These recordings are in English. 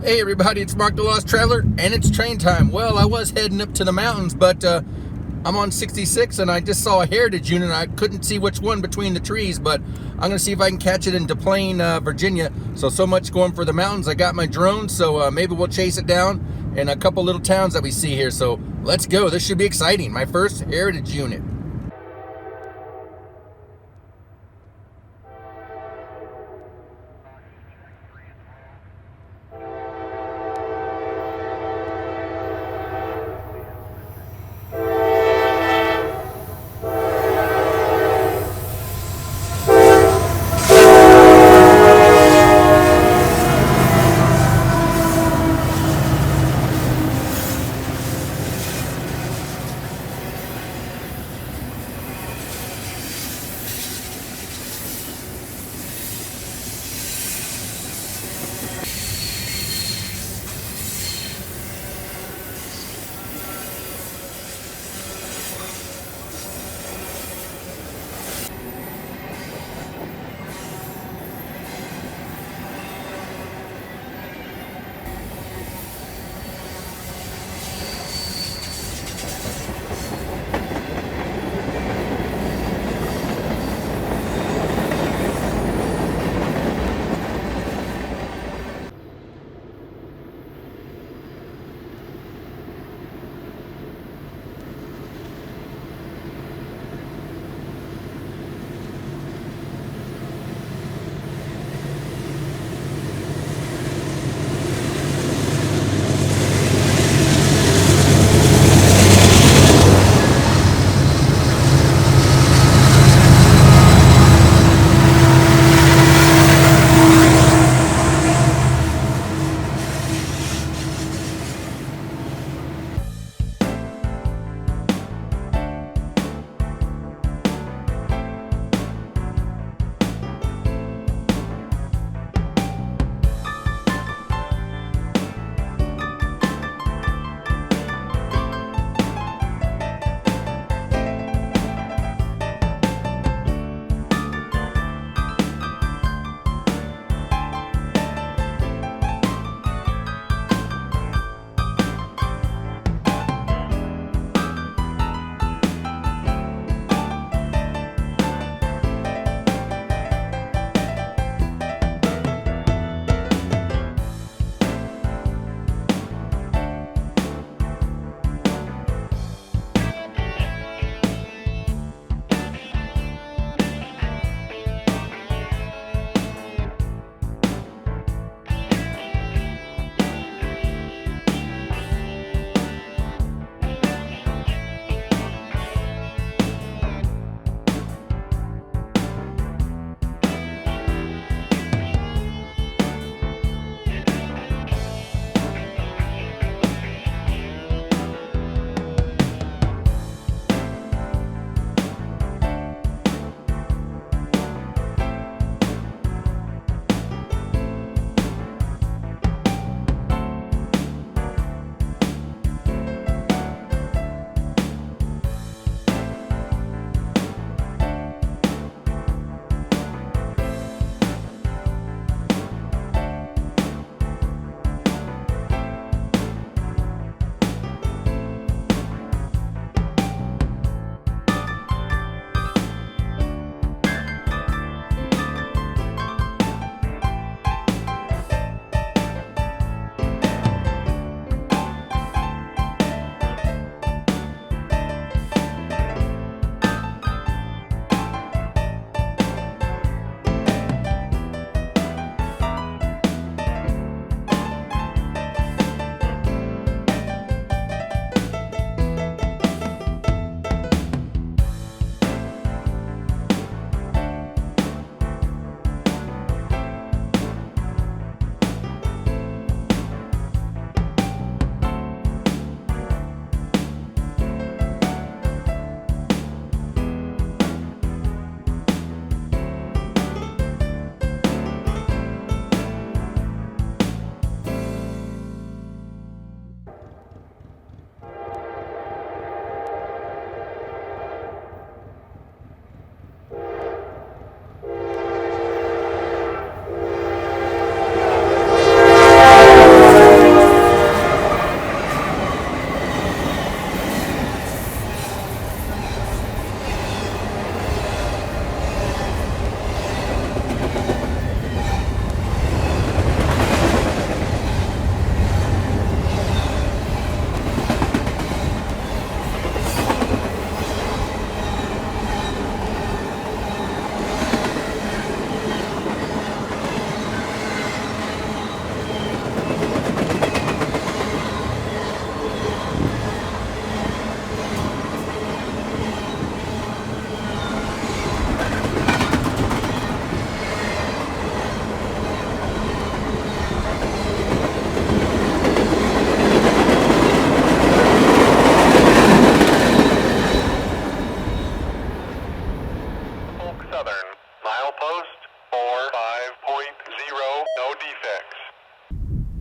Hey everybody, it's Mark the Lost Traveler, and it's train time. Well, I was heading up to the mountains, but I'm on 66 and I just saw a heritage unit. I couldn't see which one between the trees, but I'm gonna see if I can catch it in DePlain, Virginia. So much going for the mountains. I got my drone, so maybe we'll chase it down in a couple little towns that we see here. So let's go. This should be exciting. My first heritage unit.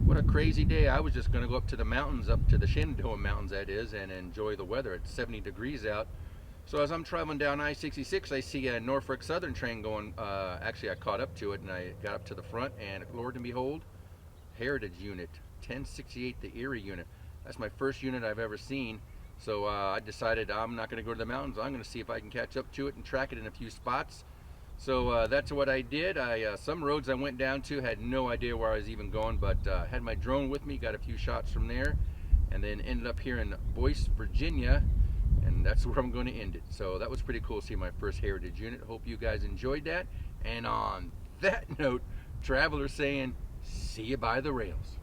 What a crazy day. I was just going to go up to the mountains, up to the Shenandoah Mountains that is, and enjoy the weather. It's 70 degrees out. So as I'm traveling down I-66, I see a Norfolk Southern train going. Actually, I caught up to it and I got up to the front, and Lord and behold, Heritage Unit 1068, the ERIE unit. That's my first unit I've ever seen. So I decided I'm not going to go to the mountains. I'm going to see if I can catch up to it and track it in a few spots. So that's what I did. Some roads I went down to had no idea where I was even going, but had my drone with me, got a few shots from there, and then ended up here in Boyce, Virginia, and that's where I'm going to end it. So that was pretty cool to see my first Heritage unit. Hope you guys enjoyed that. And on that note, Traveler saying, see you by the rails.